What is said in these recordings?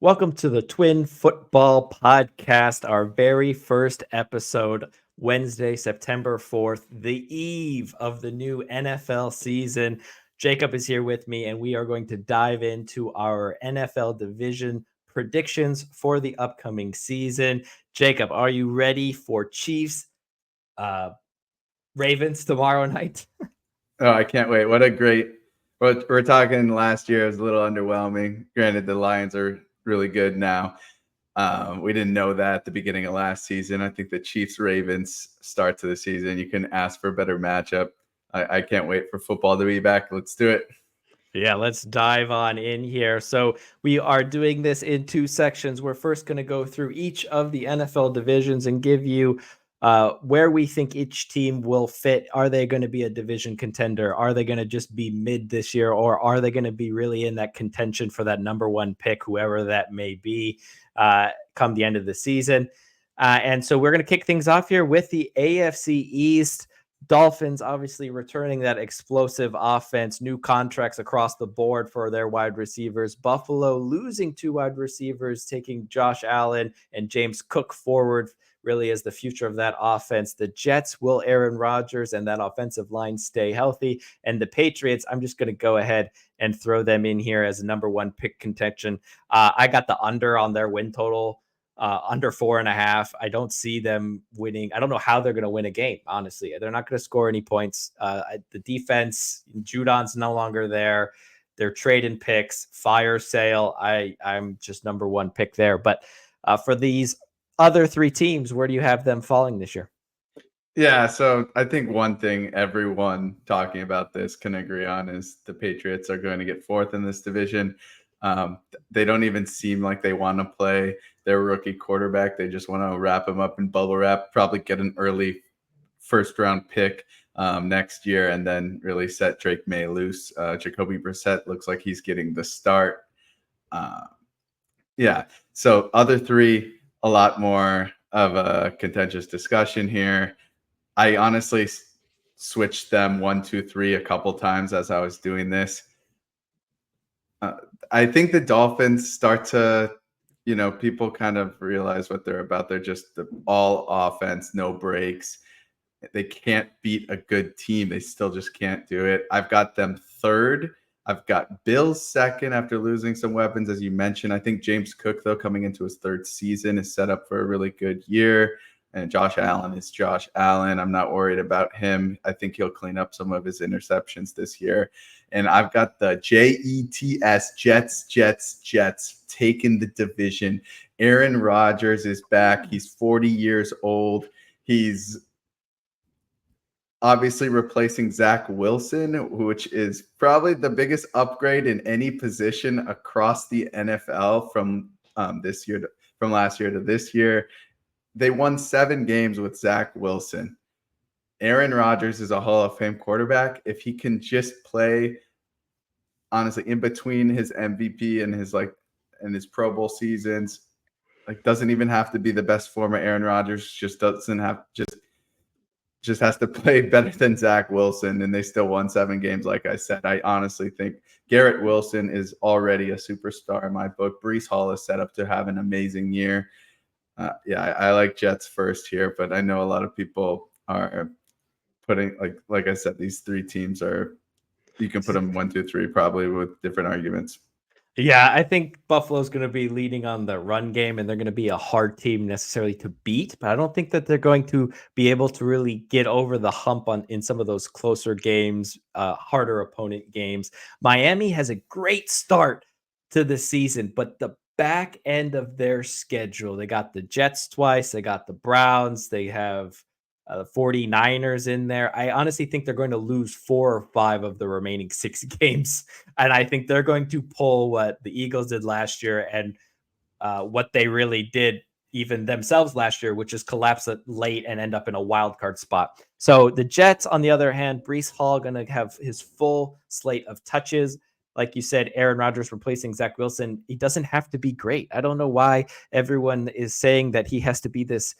Welcome to the Twin Football Podcast, our very first episode, Wednesday, September 4th, the eve of the new NFL season. Jacob is here with me, and we are going to dive into our NFL division predictions for the upcoming season. Jacob, are you ready for Chiefs uh, Ravens tomorrow night? Oh, I can't wait. What a great what we're talking last year was a little underwhelming. Granted, the Lions are really good now. We didn't know that at the beginning of last season. I think the Chiefs Ravens start to the season. You can ask for a better matchup. I can't wait for football to be back. Let's do it. Yeah, let's dive on in here. So, we are doing this in two sections. We're first going to go through each of the NFL divisions and give you where we think each team will fit. Are they going to be a division contender? Are they going to just be mid this year? Or are they going to be really in that contention for that number one pick, whoever that may be, come the end of the season? And so, we're going to kick things off here with the AFC East. Dolphins obviously returning that explosive offense, new contracts across the board for their wide receivers. Buffalo losing two wide receivers, taking Josh Allen and James Cook forward really is the future of that offense. The Jets, will Aaron Rodgers and that offensive line stay healthy? And the Patriots, I'm just going to go ahead and throw them in here as a number one pick contention. I got the under on their win total, under 4.5. I don't see them winning. I don't know how they're going to win a game. Honestly, they're not going to score any points. The defense, Judon's no longer there. They're trading picks, fire sale. I'm just number one pick there. But for these other three teams, where do you have them falling this year? Yeah, so I think one thing everyone talking about this can agree on is the Patriots are going to get fourth in this division. They don't even seem like they want to play their rookie quarterback. They just want to wrap him up in bubble wrap, probably get an early first round pick next year, and then really set Drake May loose. Jacoby Brissett looks like he's getting the start. Yeah, so other three, a lot more of a contentious discussion here. I honestly switched them 1, 2, 3 a couple times as I was doing this. I think the Dolphins start to, people kind of realize what they're about. They're just the all offense, no breaks. They can't beat a good team. They still just can't do it. I've got them third. I've got Bills second after losing some weapons, as you mentioned. I think James Cook, though, coming into his third season, is set up for a really good year. And Josh Allen is Josh Allen. I'm not worried about him. I think he'll clean up some of his interceptions this year. And I've got the Jets taking the division. Aaron Rodgers is back. He's 40 years old. He's obviously replacing Zach Wilson, which is probably the biggest upgrade in any position across the NFL from last year to this year. They won 7 games with Zach Wilson. Aaron Rodgers is a Hall of Fame quarterback. If he can just play, honestly, in between his MVP and his Pro Bowl seasons, doesn't even have to be the best form of Aaron Rodgers. Just has to play better than Zach Wilson, and they still won 7 games. Like I said, I honestly think Garrett Wilson is already a superstar in my book. Breece Hall is set up to have an amazing year. I like Jets first here, but I know a lot of people are putting like I said, these 3 teams you can put them 1, 2, 3 probably with different arguments. Yeah, I think Buffalo's going to be leading on the run game, and they're going to be a hard team necessarily to beat. But I don't think that they're going to be able to really get over the hump in some of those closer games, harder opponent games. Miami has a great start to the season, but the back end of their schedule, they got the Jets twice, they got the Browns, they have the 49ers in there. I honestly think they're going to lose 4 or 5 of the remaining 6 games. And I think they're going to pull what the Eagles did last year and what they really did even themselves last year, which is collapse it late and end up in a wild card spot. So the Jets, on the other hand, Breece Hall going to have his full slate of touches. Like you said, Aaron Rodgers replacing Zach Wilson. He doesn't have to be great. I don't know why everyone is saying that he has to be this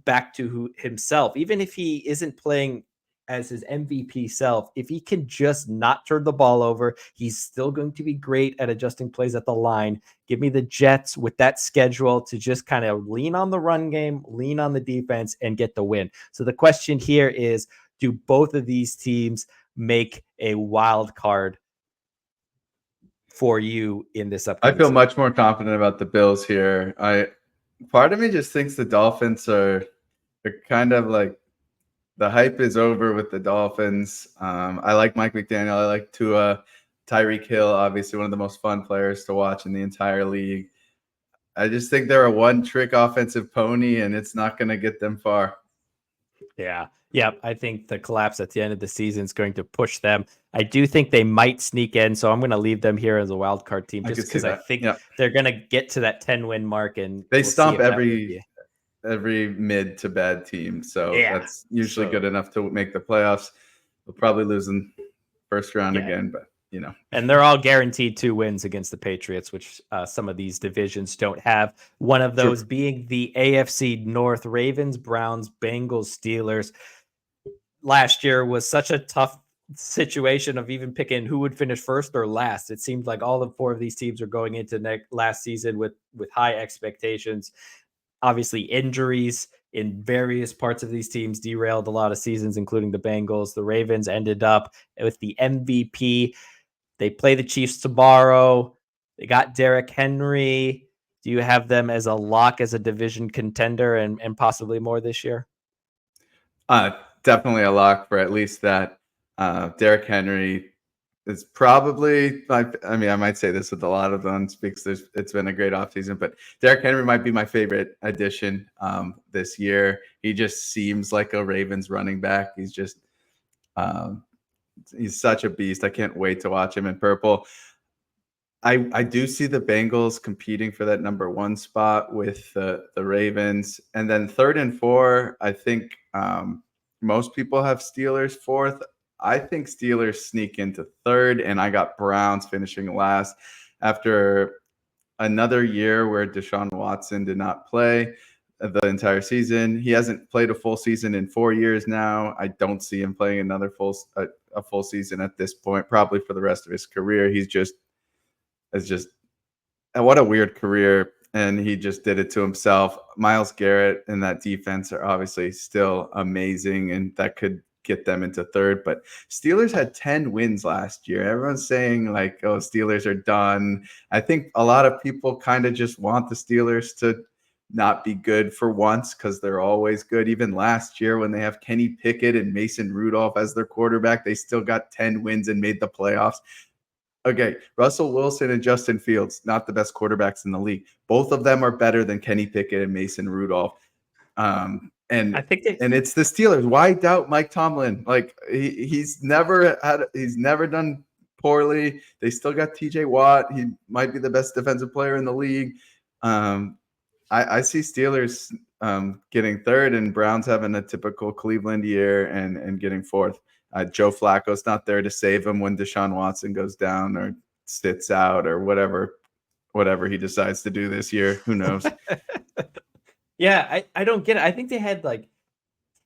back to himself, even if he isn't playing as his MVP self, if he can just not turn the ball over, he's still going to be great at adjusting plays at the line. Give me the Jets with that schedule to just kind of lean on the run game, lean on the defense, and get the win. So the question here is, do both of these teams make a wild card for you in this I upcoming feel season? much more confident about the Bills here. Part of me just thinks the Dolphins are kind of like, the hype is over with the Dolphins. I like Mike McDaniel. I like Tua. Tyreek Hill, obviously one of the most fun players to watch in the entire league. I just think they're a one-trick offensive pony, and it's not going to get them far. Yeah. I think the collapse at the end of the season is going to push them. I do think they might sneak in, so I'm going to leave them here as a wild card team I just could see because I that. think Yeah, they're going to get to that 10-win mark, and they we'll see stomp if that would be. every mid to bad team, so Yeah. that's usually So, good enough to make the playoffs. They'll probably lose in first round yeah. again, but And they're all guaranteed 2 wins against the Patriots, which some of these divisions don't have. One of those being the AFC North: Ravens, Browns, Bengals, Steelers. Last year was such a tough situation of even picking who would finish first or last. It seemed like all 4 of these teams are going into last season with high expectations. Obviously, injuries in various parts of these teams derailed a lot of seasons, including the Bengals. The Ravens ended up with the MVP. They play the Chiefs tomorrow. They got Derrick Henry. Do you have them as a lock, as a division contender, and possibly more this year? Definitely a lock for at least that. Derrick Henry is probably, I mean, I might say this with a lot of them because it's been a great offseason, but Derrick Henry might be my favorite addition this year. He just seems like a Ravens running back. He's just, he's such a beast. I can't wait to watch him in purple. I do see the Bengals competing for that number 1 spot with the Ravens. And then 3rd and 4, I think most people have Steelers 4th. I think Steelers sneak into 3rd, and I got Browns finishing last after another year where Deshaun Watson did not play the entire season. He hasn't played a full season in 4 years now. I don't see him playing another a full season at this point, probably for the rest of his career. He's just, what a weird career, and he just did it to himself. Myles Garrett and that defense are obviously still amazing, and that could get them into 3rd. But Steelers had 10 wins last year. Everyone's saying like, oh, Steelers are done. I think a lot of people kind of just want the Steelers to not be good for once, because they're always good. Even last year when they have Kenny Pickett and Mason Rudolph as their quarterback, they still got 10 wins and made the playoffs. Okay, Russell Wilson and Justin Fields, not the best quarterbacks in the league. Both of them are better than Kenny Pickett and Mason Rudolph. And I think it's the Steelers. Why doubt Mike Tomlin? Like he's never done poorly. They still got TJ Watt. He might be the best defensive player in the league. I see Steelers getting 3rd, and Browns having a typical Cleveland year and getting 4th. Joe Flacco's not there to save him when Deshaun Watson goes down or sits out or whatever he decides to do this year. Who knows? Yeah, I don't get it. I think they had like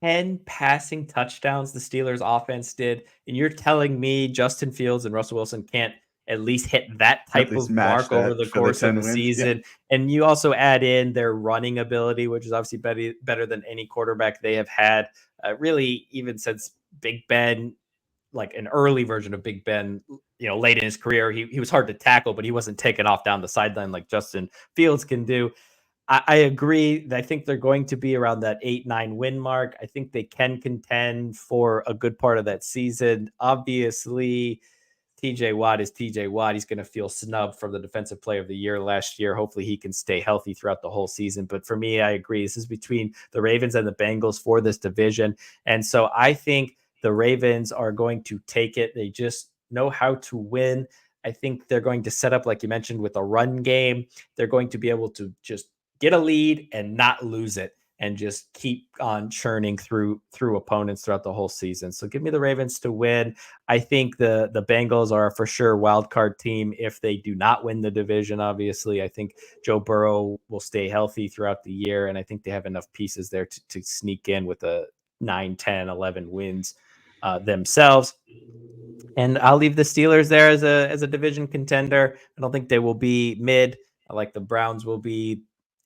10 passing touchdowns the Steelers offense did, and you're telling me Justin Fields and Russell Wilson can't at least hit that type of mark over the course of the season? Yeah. And you also add in their running ability, which is obviously better than any quarterback they have had, really, even since Big Ben, like an early version of Big Ben, late in his career. He was hard to tackle, but he wasn't taken off down the sideline like Justin Fields can do. I agree. I think they're going to be around that 8-9 win mark. I think they can contend for a good part of that season. Obviously, TJ Watt is TJ Watt. He's going to feel snubbed from the Defensive Player of the Year last year. Hopefully he can stay healthy throughout the whole season. But for me, I agree. This is between the Ravens and the Bengals for this division. And so I think the Ravens are going to take it. They just know how to win. I think they're going to set up, like you mentioned, with a run game. They're going to be able to just get a lead and not lose it, and just keep on churning through opponents throughout the whole season. So give me the Ravens to win. I think the Bengals are for sure wild card team if they do not win the division. Obviously, I think Joe Burrow will stay healthy throughout the year, and I think they have enough pieces there to sneak in with a 9, 10, 11 wins. themselves. And I'll leave the Steelers there as a division contender. I don't think they will be mid. I like the Browns will be,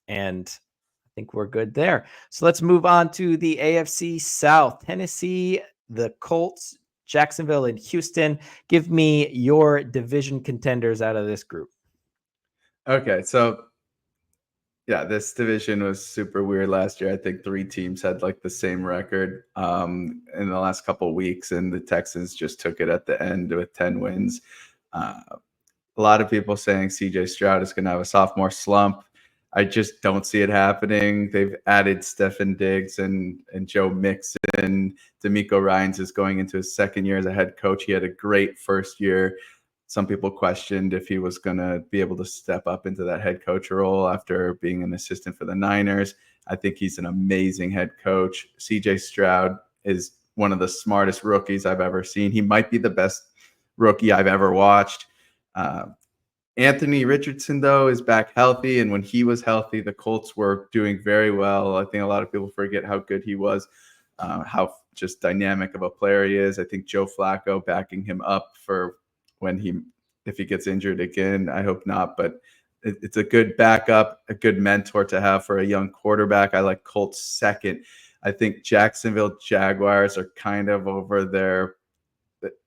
and I think we're good there. So let's move on to the AFC South. Tennessee, the Colts, Jacksonville, and Houston. Give me your division contenders out of this group. Okay, so yeah, this division was super weird last year. I think 3 teams had like the same record in the last couple of weeks, and the Texans just took it at the end with 10 wins. A lot of people saying CJ Stroud is going to have a sophomore slump. I just don't see it happening. They've added Stefan Diggs and Joe Mixon. DeMeco Ryans is going into his second year as a head coach. He had a great first year. Some people questioned if he was going to be able to step up into that head coach role after being an assistant for the Niners. I think he's an amazing head coach. CJ Stroud is one of the smartest rookies I've ever seen. He might be the best rookie I've ever watched. Anthony Richardson, though, is back healthy. And when he was healthy, the Colts were doing very well. I think a lot of people forget how good he was, how just dynamic of a player he is. I think Joe Flacco backing him up for if he gets injured again. I hope not, but it's a good backup, a good mentor to have for a young quarterback. I like Colts second. I think Jacksonville Jaguars are kind of over there.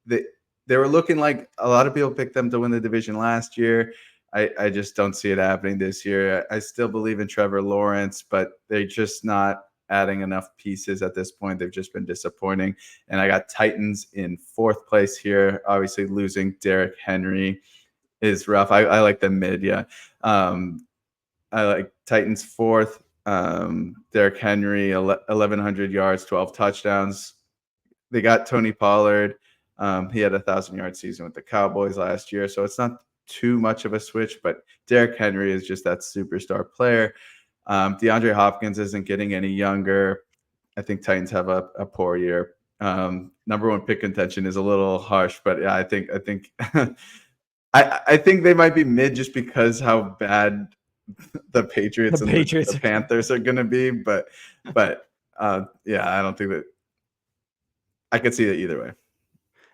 They were looking like a lot of people picked them to win the division last year. I just don't see it happening this year. I still believe in Trevor Lawrence, but they're just not adding enough pieces at this point. They've just been disappointing. And I got Titans in 4th place here. Obviously, losing Derrick Henry is rough. I like the mid, yeah. I like Titans 4th. Derrick Henry, 1,100 yards, 12 touchdowns. They got Tony Pollard. He had a 1,000-yard season with the Cowboys last year, so it's not too much of a switch, but Derrick Henry is just that superstar player. DeAndre Hopkins isn't getting any younger. I think Titans have a poor year. Number 1 pick contention is a little harsh, but yeah, I think I think they might be mid just because how bad the Patriots and the Panthers are going to be. But yeah, I don't think that I could see it either way.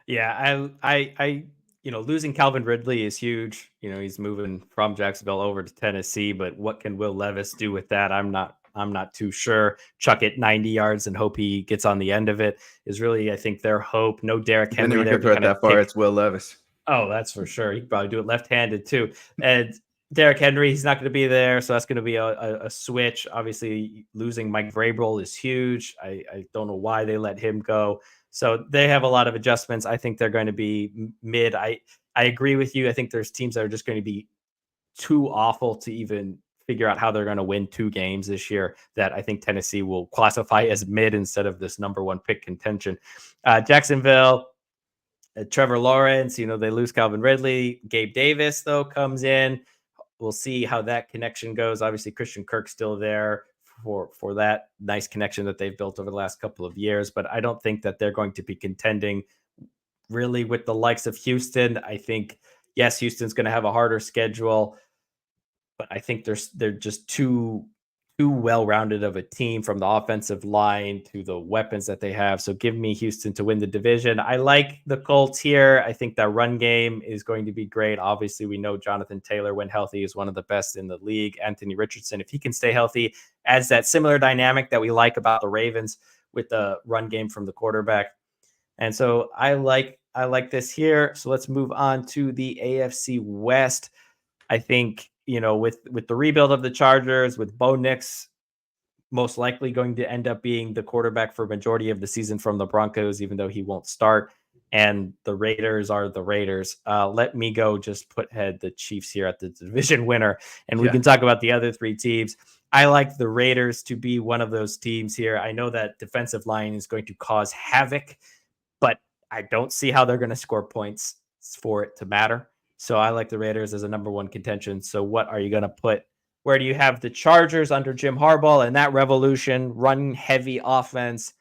Yeah, I losing Calvin Ridley is huge. He's moving from Jacksonville over to Tennessee, but what can Will Levis do with that? I'm not too sure. Chuck it 90 yards and hope he gets on the end of it is really, I think, their hope. No Derrick Henry there. Throw it that far, it's Will Levis. Oh, that's for sure. He could probably do it left-handed too. And Derrick Henry, he's not going to be there, so that's going to be a switch. Obviously, losing Mike Vrabel is huge. I don't know why they let him go. So they have a lot of adjustments. I think they're going to be mid. I agree with you. I think there's teams that are just going to be too awful to even figure out how they're going to win 2 games this year, that I think Tennessee will classify as mid instead of this number 1 pick contention. Jacksonville, Trevor Lawrence, they lose Calvin Ridley. Gabe Davis, though, comes in. We'll see how that connection goes. Obviously, Christian Kirk's still there for that nice connection that they've built over the last couple of years. But I don't think that they're going to be contending really with the likes of Houston. I think, yes, Houston's going to have a harder schedule, but I think they're just too well-rounded of a team, from the offensive line to the weapons that they have. So give me Houston to win the division. I like the Colts here. I think that run game is going to be great. Obviously, we know Jonathan Taylor, when healthy, is one of the best in the league. Anthony Richardson, if he can stay healthy, adds that similar dynamic that we like about the Ravens with the run game from the quarterback. And so I like this here. So let's move on to the AFC West. I think, with the rebuild of the Chargers, with Bo Nix most likely going to end up being the quarterback for majority of the season from the Broncos, even though he won't start, and the Raiders are the Raiders. Let me go just put the Chiefs here at the division winner, and we can talk about the other 3 teams. I like the Raiders to be one of those teams here. I know that defensive line is going to cause havoc, but I don't see how they're going to score points for it to matter. So I like the Raiders as a number 1 contention. So what are you going to put? Where do you have the Chargers under Jim Harbaugh and that revolution, run heavy offense,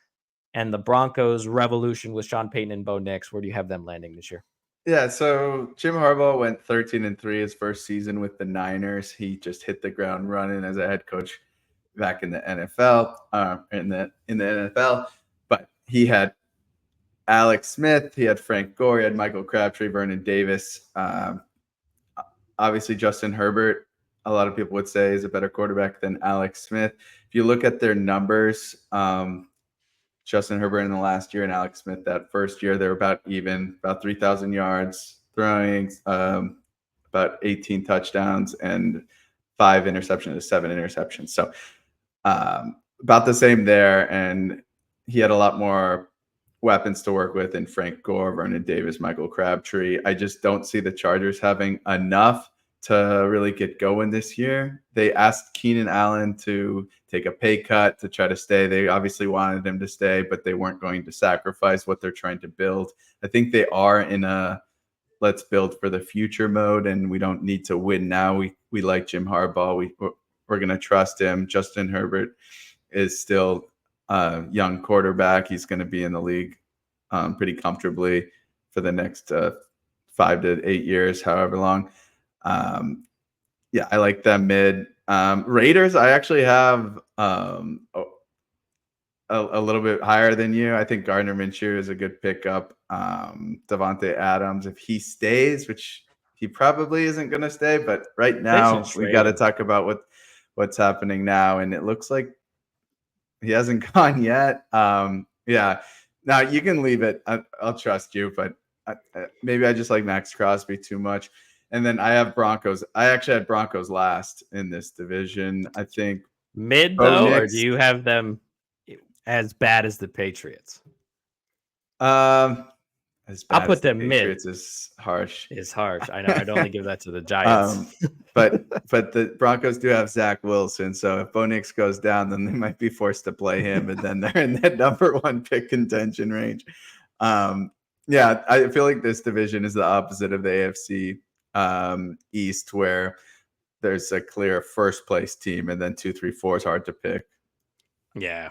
and the Broncos revolution with Sean Payton and Bo Nix? Where do you have them landing this year? Yeah, so Jim Harbaugh went 13-3 his first season with the Niners. He just hit the ground running as a head coach back in the NFL, in the NFL. But he had Alex Smith. He had Frank Gore. He had Michael Crabtree, Vernon Davis. Obviously, Justin Herbert, a lot of people would say, is a better quarterback than Alex Smith. If you look at their numbers, Justin Herbert in the last year and Alex Smith that first year, they're about even, about 3,000 yards throwing, about 18 touchdowns and 5 interceptions to 7 interceptions. So about the same there. And he had a lot more weapons to work with in Frank Gore, Vernon Davis, Michael Crabtree. I just don't see the Chargers having enough to really get going this year. They asked Keenan Allen to take a pay cut to try to stay. They obviously wanted him to stay, but they weren't going to sacrifice what they're trying to build. I think they are in a let's build for the future mode, and we don't need to win now. We like Jim Harbaugh. We're going to trust him. Justin Herbert is still a young quarterback. He's going to be in the league pretty comfortably for the next 5 to 8 years, however long. Yeah, I like them mid. Raiders, I actually have a little bit higher than you. I think Gardner Minshew is a good pickup. Davante Adams, if he stays, which he probably isn't going to stay, but right now we got to talk about what's happening now, and it looks like he hasn't gone yet. Yeah, now you can leave it. I'll trust you, but maybe I just like Max Crosby too much. And then I have Broncos. I actually had Broncos last in this division. I think mid though, or do you have them as bad as the Patriots? As bad I'll put as the them Patriots mid. Is harsh. It's harsh. I know. I'd only give that to the Giants. But the Broncos do have Zach Wilson, so if Bo Nix goes down, then they might be forced to play him, and then they're in that number 1 pick contention range. Yeah, I feel like this division is the opposite of the AFC East, where there's a clear first place team, and then 2, 3, 4 is hard to pick. Yeah,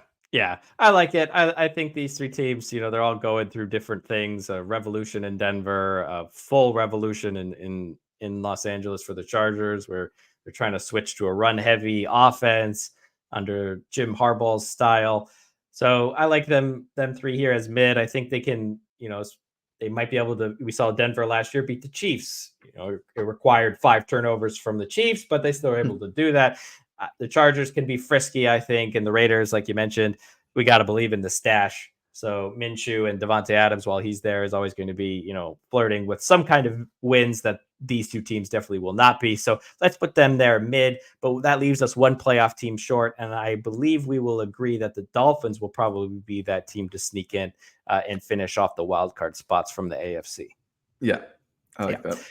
I like it. I think these 3 teams, they're all going through different things. A revolution in Denver, a full revolution in Los Angeles for the Chargers, where they're trying to switch to a run-heavy offense under Jim Harbaugh's style. So I like them 3 here as mid. I think they can, they might be able to. We saw Denver last year beat the Chiefs. It required 5 turnovers from the Chiefs, but they still were able to do that. The Chargers can be frisky, I think, and the Raiders, like you mentioned, we got to believe in the stash. So Minshew and Davante Adams, while he's there, is always going to be, flirting with some kind of wins that these 2 teams definitely will not be. So let's put them there mid, but that leaves us 1 playoff team short. And I believe we will agree that the Dolphins will probably be that team to sneak in and finish off the wild card spots from the AFC. Yeah, I like that.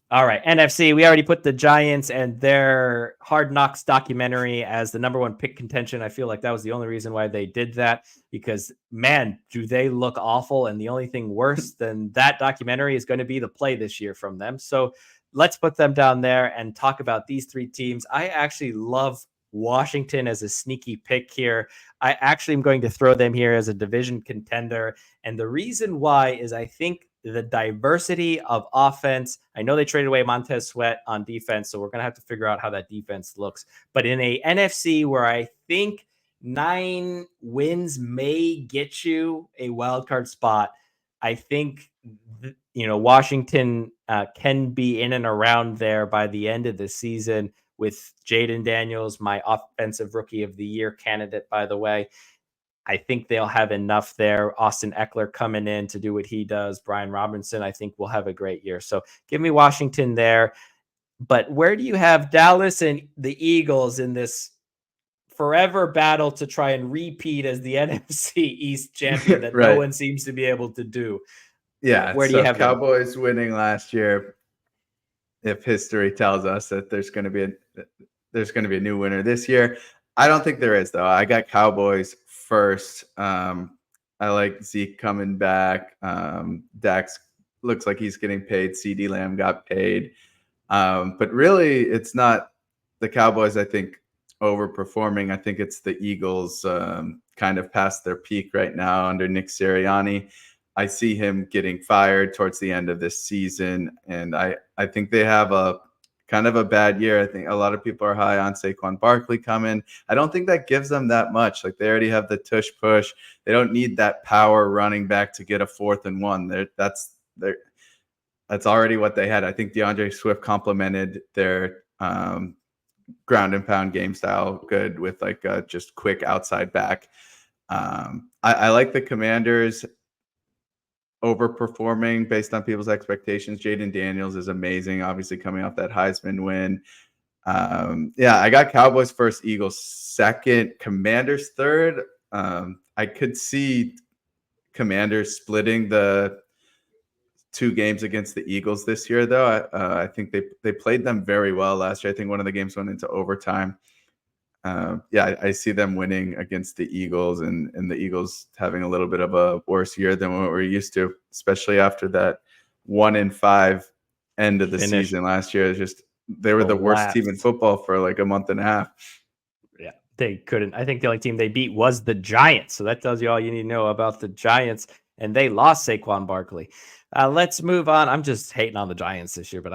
All right, NFC, we already put the Giants and their Hard Knocks documentary as the number 1 pick contention. I feel like that was the only reason why they did that, because, man, do they look awful. And the only thing worse than that documentary is going to be the play this year from them. So let's put them down there and talk about these 3 teams. I actually love Washington as a sneaky pick here. I actually am going to throw them here as a division contender. And the reason why is I think the diversity of offense. I know they traded away Montez Sweat on defense, so we're going to have to figure out how that defense looks. But in a NFC where I think 9 wins may get you a wild card spot, I think, Washington can be in and around there by the end of the season with Jaden Daniels, my offensive rookie of the year candidate, by the way. I think they'll have enough there. Austin Eckler coming in to do what he does. Brian Robinson, I think, will have a great year. So give me Washington there. But where do you have Dallas and the Eagles in this forever battle to try and repeat as the NFC East champion that right. No one seems to be able to do? Yeah. Where do you have Cowboys them? Winning last year? If history tells us that there's going to be a new winner this year, I don't think there is, though. I got Cowboys first. I like Zeke coming back. Dax looks like he's getting paid. CeeDee Lamb got paid. But really, it's not the Cowboys, I think, overperforming. I think it's the Eagles kind of past their peak right now under Nick Sirianni. I see him getting fired towards the end of this season, and I think they have a kind of a bad year. I think a lot of people are high on Saquon Barkley coming. I don't think that gives them that much. Like they already have the tush push. They don't need that power running back to get a 4th and 1. That's already what they had. I think DeAndre Swift complemented their ground and pound game style good with like just quick outside back. I like the Commanders overperforming based on people's expectations. Jaden Daniels is amazing, obviously coming off that Heisman win. I got Cowboys first, Eagles second, Commanders third. I could see Commanders splitting the 2 games against the Eagles this year, though. I think they played them very well last year. I think one of the games went into overtime. I see them winning against the Eagles and the Eagles having a little bit of a worse year than what we're used to, especially after that 1-5 end of the season last year. It's just they were the worst team in football for like a month and a half. Yeah, they couldn't. I think the only team they beat was the Giants. So that tells you all you need to know about the Giants. And they lost Saquon Barkley. Let's move on. I'm just hating on the Giants this year, but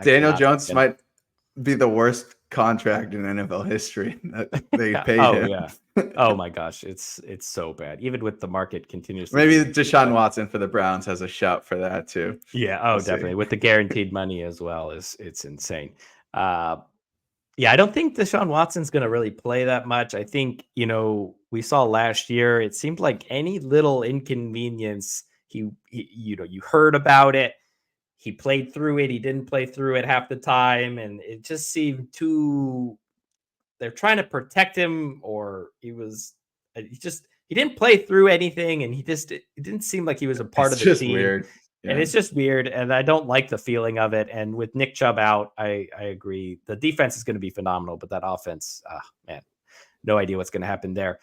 Daniel Jones might be the worst contract in NFL history that they paid him. Yeah. Oh my gosh, it's so bad. Even with the market continuously. Maybe Deshaun Watson for the Browns has a shout for that too. Yeah. Oh, definitely with the guaranteed money as well. It's insane. I don't think Deshaun Watson's going to really play that much. I think, we saw last year, it seemed like any little inconvenience, he you heard about it. He played through it. He didn't play through it half the time. And it just seemed they're trying to protect him, or he didn't play through anything. And it didn't seem like he was a part of the team. Weird. Yeah. And it's just weird, and I don't like the feeling of it. And with Nick Chubb out, I agree. The defense is going to be phenomenal, but that offense, man, no idea what's going to happen there.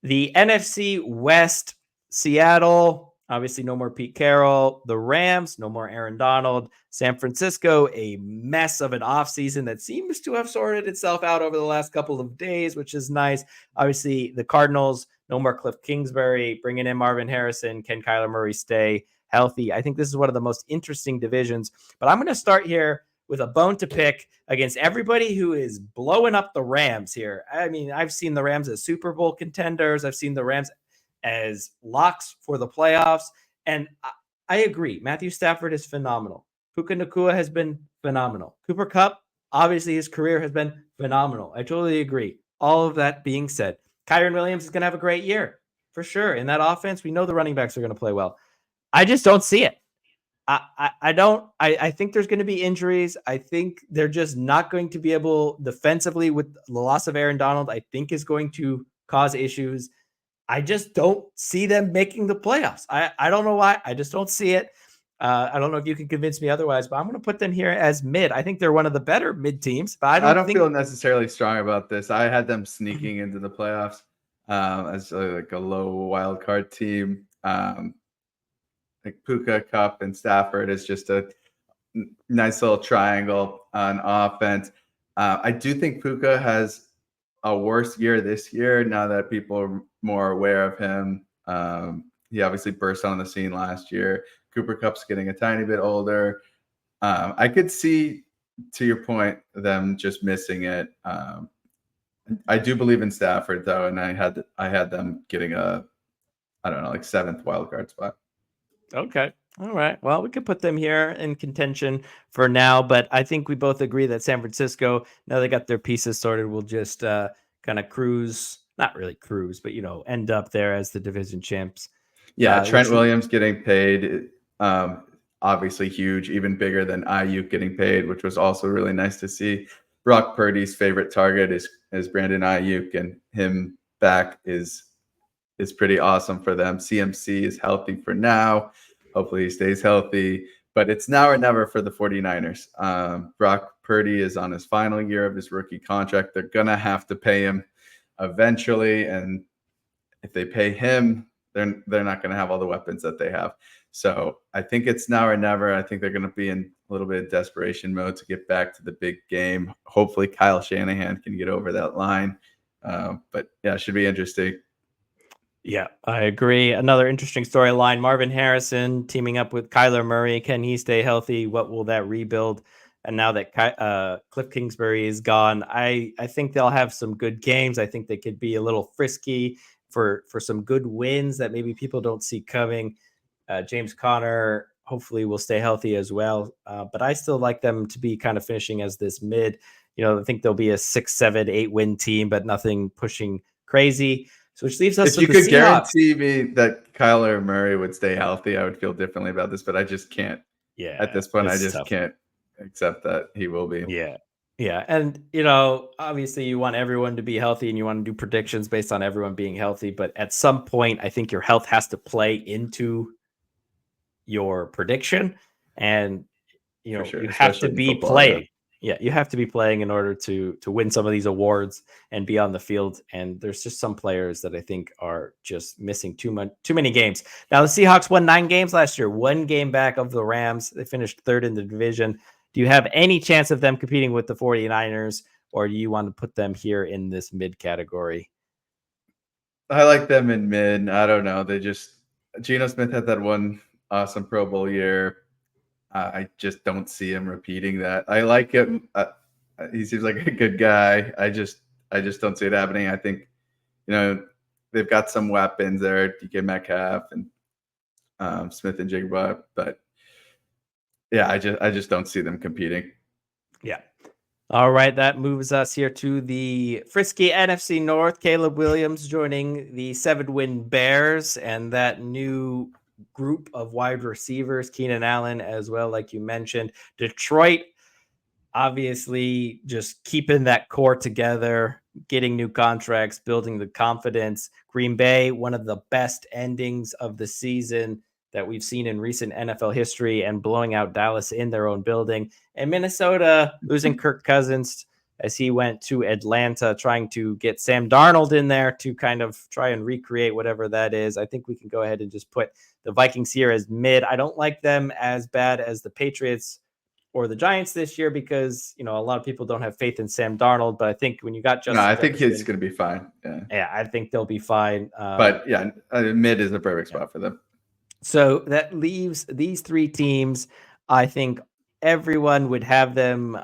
The NFC West, Seattle, obviously no more Pete Carroll. The Rams, no more Aaron Donald. San Francisco, a mess of an offseason that seems to have sorted itself out over the last couple of days, which is nice. Obviously, the Cardinals, no more Cliff Kingsbury, bringing in Marvin Harrison. Can Kyler Murray stay healthy? I think this is one of the most interesting divisions, but I'm going to start here with a bone to pick against everybody who is blowing up the Rams here. I mean, I've seen the Rams as Super Bowl contenders. I've seen the Rams as locks for the playoffs. And I agree. Matthew Stafford is phenomenal. Puka Nacua has been phenomenal. Cooper Kupp, obviously his career has been phenomenal. I totally agree. All of that being said, Kyren Williams is going to have a great year for sure. In that offense, we know the running backs are going to play well. I just don't see it. I think there's going to be injuries. I think they're just not going to be able defensively with the loss of Aaron Donald, I think is going to cause issues. I just don't see them making the playoffs. I don't know why. I just don't see it. I don't know if you can convince me otherwise, but I'm going to put them here as mid. I think they're one of the better mid teams, but I don't feel necessarily strong about this. I had them sneaking into the playoffs as like a low wild card team. Like Puka, Kupp, and Stafford is just a nice little triangle on offense. I do think Puka has a worse year this year now that people are more aware of him. He obviously burst on the scene last year. Cooper Kupp's getting a tiny bit older. I could see, to your point, them just missing it. I do believe in Stafford though, and I had them getting a, I don't know, like 7th wild card spot. Okay. All right. Well, we could put them here in contention for now, but I think we both agree that San Francisco, now they got their pieces sorted, will just kind of cruise, not really cruise, but, end up there as the division champs. Yeah. Trent Williams getting paid, obviously huge, even bigger than Ayuk getting paid, which was also really nice to see. Brock Purdy's favorite target is Brandon Ayuk, and him back is pretty awesome for them. CMC is healthy for now. Hopefully he stays healthy, but it's now or never for the 49ers. Brock Purdy is on his final year of his rookie contract. They're going to have to pay him eventually. And if they pay him, they're not going to have all the weapons that they have. So I think it's now or never. I think they're going to be in a little bit of desperation mode to get back to the big game. Hopefully Kyle Shanahan can get over that line. But yeah, it should be interesting. Yeah, I agree. Another interesting storyline, Marvin Harrison teaming up with Kyler Murray. Can he stay healthy? What will that rebuild And now that Cliff Kingsbury is gone, I think they'll have some good games. I think they could be a little frisky for some good wins that maybe people don't see coming. James Conner hopefully will stay healthy as well. But I still like them to be kind of finishing as this mid. I think they'll be a 6, 7, 8 win team, but nothing pushing crazy. So which leaves us if you with the could Seahawks. guarantee me that Kyler Murray would stay healthy, I would feel differently about this, but I just can't. Yeah. At this point, I just tough. can't accept that he will be. Yeah. Yeah. And, obviously you want everyone to be healthy and you want to do predictions based on everyone being healthy. But at some point, I think your health has to play into your prediction. And, For sure, you have to especially in be football, playing. Yeah. You have to be playing in order to win some of these awards and be on the field. And there's just some players that I think are just missing too many games. Now, the Seahawks won 9 games last year, 1 game back of the Rams. They finished 3rd in the division. Do you have any chance of them competing with the 49ers, or do you want to put them here in this mid category? I like them in mid. I don't know. Geno Smith had that one awesome Pro Bowl year. I just don't see him repeating that. I like him. He seems like a good guy. I just don't see it happening. I think, they've got some weapons there, DK Metcalf and Smith and Jigba, but yeah, I just don't see them competing. Yeah. All right, that moves us here to the frisky NFC North. Caleb Williams joining the 7-win Bears and that new group of wide receivers, Keenan Allen as well, like you mentioned. Detroit, obviously, just keeping that core together, getting new contracts, building the confidence. Green Bay, one of the best endings of the season that we've seen in recent NFL history, and blowing out Dallas in their own building. And Minnesota losing Kirk Cousins as he went to Atlanta, trying to get Sam Darnold in there to kind of try and recreate whatever that is. I think we can go ahead and just put the Vikings here as mid. I don't like them as bad as the Patriots or the Giants this year because, a lot of people don't have faith in Sam Darnold, but I think when you got Justin I think Jefferson, he's going to be fine. Yeah, I think they'll be fine. But yeah, mid is a perfect spot for them. So that leaves these 3 teams. I think everyone would have them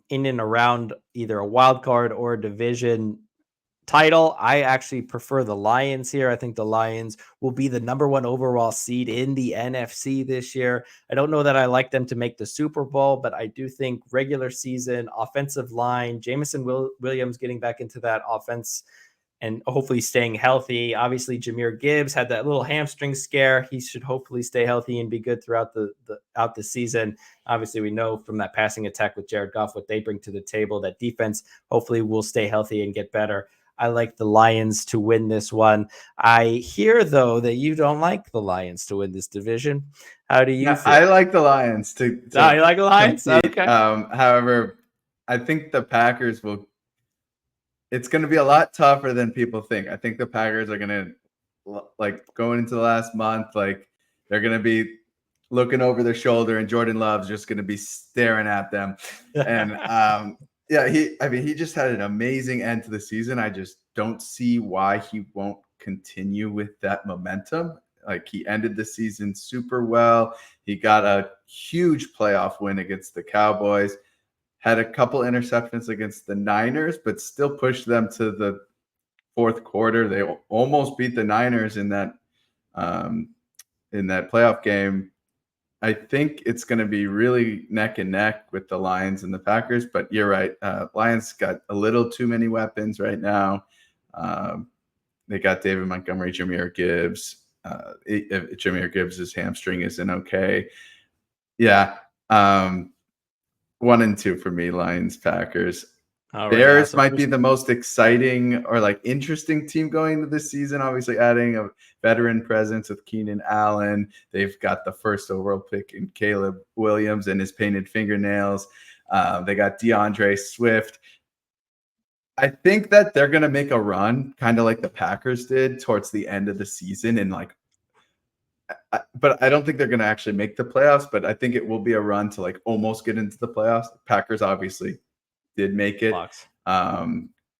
in and around either a wild card or a division title. I actually prefer the Lions here. I think the Lions will be the number 1 overall seed in the NFC this year. I don't know that I like them to make the Super Bowl, but I do think regular season, offensive line, Jameson Williams getting back into that offense and hopefully staying healthy. Obviously, Jahmyr Gibbs had that little hamstring scare. He should hopefully stay healthy and be good throughout the season. Obviously, we know from that passing attack with Jared Goff what they bring to the table. That defense hopefully will stay healthy and get better. I like the Lions to win this one. I hear, though, that you don't like the Lions to win this division. How do you feel? I like the Lions to you like the Lions? Compete. Okay. However, I think the Packers will. It's going to be a lot tougher than people think. I think the Packers are going to, going into the last month, they're going to be looking over their shoulder, and Jordan Love's just going to be staring at them. And he just had an amazing end to the season. I just don't see why he won't continue with that momentum. He ended the season super well. He got a huge playoff win against the Cowboys. Had a couple interceptions against the Niners, but still pushed them to the 4th quarter. They almost beat the Niners in that playoff game. I think it's going to be really neck and neck with the Lions and the Packers, but you're right. Lions got a little too many weapons right now. They got David Montgomery, Jahmyr Gibbs. Jahmyr Gibbs' hamstring isn't okay. Yeah. 1 and 2 for me, Lions, Packers. Bears might be the most exciting or interesting team going into this season. Obviously, adding a veteran presence with Keenan Allen. They've got the 1st overall pick in Caleb Williams and his painted fingernails. They got DeAndre Swift. I think that they're going to make a run, kind of like the Packers did towards the end of the season, and but I don't think they're going to actually make the playoffs, but I think it will be a run to almost get into the playoffs. Packers obviously did make it.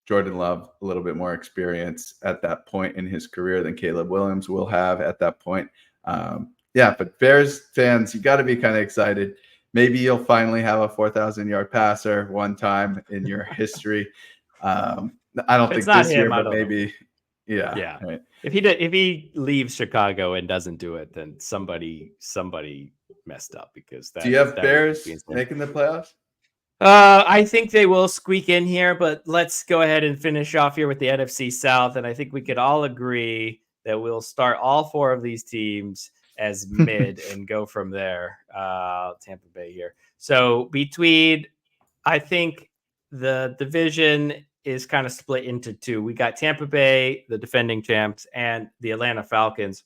Jordan Love, a little bit more experience at that point in his career than Caleb Williams will have at that point. But Bears fans, you got to be kind of excited. maybe you'll finally have a 4,000-yard passer one time in your history. I don't If it's think not this him, year, I but don't know. maybe, yeah. Yeah. Right. If he leaves Chicago and doesn't do it, then somebody messed up, because Do you have that would just be Bears insane. making the playoffs? I think they will squeak in here, but let's go ahead and finish off here with the NFC South. And I think we could all agree that we'll start all four of these teams as mid and go from there. Tampa Bay here. So I think the division is kind of split into two. We got Tampa Bay, the defending champs, and the Atlanta Falcons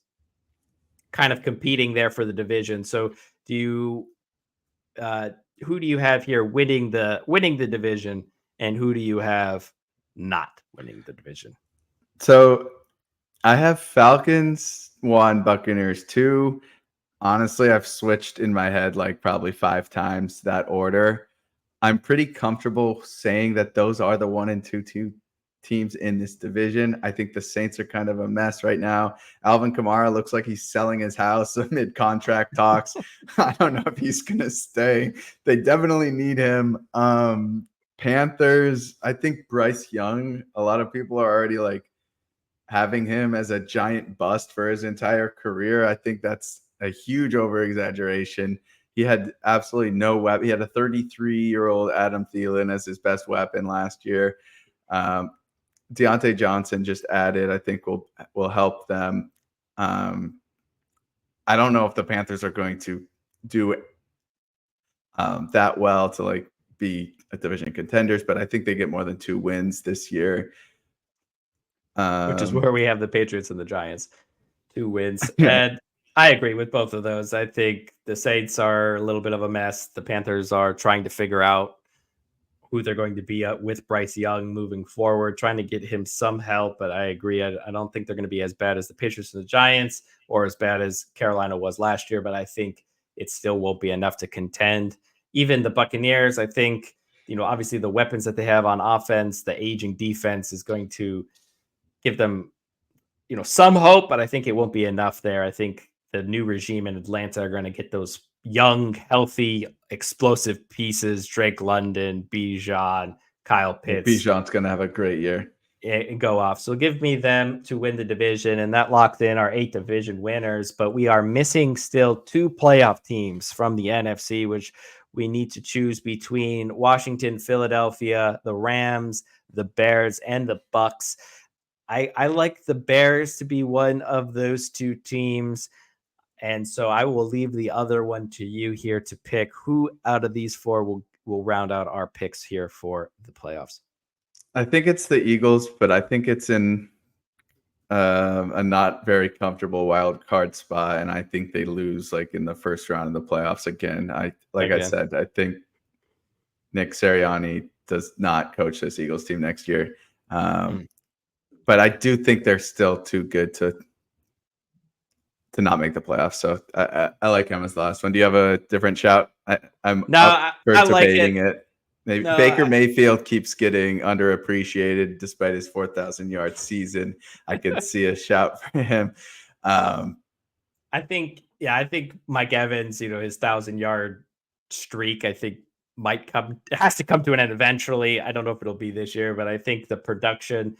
kind of competing there for the division. So do you uh, who do you have here winning the division, and who do you have not winning the division? So I have Falcons 1, Buccaneers 2. Honestly, I've switched in my head like probably 5 times that order. I'm pretty comfortable saying that those are the 1 and 2 teams in this division. I think the Saints are kind of a mess right now. Alvin Kamara looks like he's selling his house amid contract talks. I don't know if he's going to stay. They definitely need him. Panthers, I think Bryce Young, a lot of people are already like having him as a giant bust for his entire career. I think that's a huge over exaggeration. He had absolutely no weapon. He had a 33-year-old Adam Thielen as his best weapon last year. Deontay Johnson just added, I think will help them. I don't know if the Panthers are going to do that well to like be a division contenders, but I think they get more than 2 wins this year. Which is where we have the Patriots and the Giants, 2 wins. Yeah. And I agree with both of those. I think the Saints are a little bit of a mess. The Panthers are trying to figure out who they're going to be with Bryce Young moving forward, trying to get him some help. But I agree. I don't think they're going to be as bad as the Patriots and the Giants, or as bad as Carolina was last year. But I think it still won't be enough to contend. Even the Buccaneers, I think, obviously the weapons that they have on offense, the aging defense is going to give them, some hope, but I think it won't be enough there. I think the new regime in Atlanta are going to get those young, healthy, explosive pieces: Drake London, Bijan, Kyle Pitts. Bijan's going to have a great year. And go off. So give me them to win the division, and that locked in our 8 division winners. But we are missing still 2 playoff teams from the NFC, which we need to choose between: Washington, Philadelphia, the Rams, the Bears, and the Bucks. I like the Bears to be one of those 2 teams. And so I will leave the other one to you here to pick who out of these 4 will round out our picks here for the playoffs. I think it's the Eagles, but I think it's in a not very comfortable wild card spot, and I think they lose like in the first round of the playoffs again. I said, I think Nick Sirianni does not coach this Eagles team next year. But I do think they're still too good to not make the playoffs. So I like him as the last one. Do you have a different shout? I'm up for debating it. Maybe Baker Mayfield keeps getting underappreciated despite his 4,000-yard season. I could see a shout for him. I think Mike Evans, his 1,000-yard streak, I think it has to come to an end eventually. I don't know if it'll be this year, but I think the production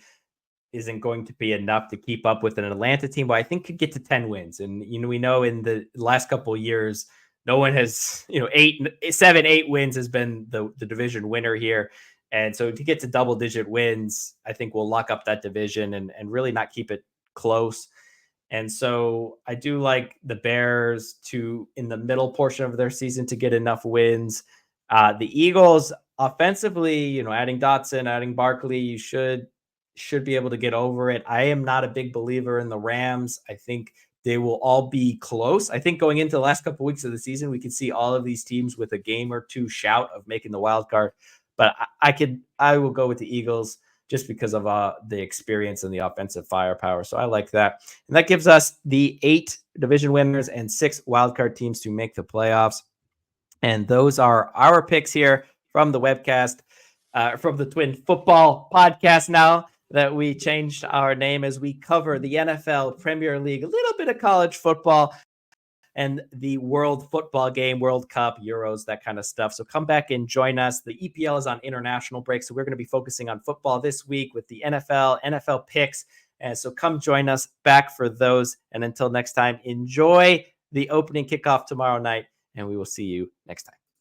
isn't going to be enough to keep up with an Atlanta team, but I think could get to 10 wins. And, we know in the last couple of years, no one has, 8 wins has been the division winner here. And so to get to double-digit wins, I think we'll lock up that division and really not keep it close. And so I do like the Bears to, in the middle portion of their season, to get enough wins. The Eagles offensively, adding Dotson, adding Barkley, you should be able to get over it. I am not a big believer in the Rams. I think they will all be close. I think going into the last couple of weeks of the season, we could see all of these teams with a game or 2 shout of making the wild card. But I will go with the Eagles just because of the experience and the offensive firepower. So I like that. And that gives us the 8 division winners and 6 wildcard teams to make the playoffs. And those are our picks here from the webcast, from the Twin Football Podcast, now that we changed our name, as we cover the NFL, Premier League, a little bit of college football. and the World Football Game, World Cup, Euros, that kind of stuff. So come back and join us. The EPL is on international break, so we're going to be focusing on football this week with the NFL picks. And so come join us back for those. And until next time, enjoy the opening kickoff tomorrow night, and we will see you next time.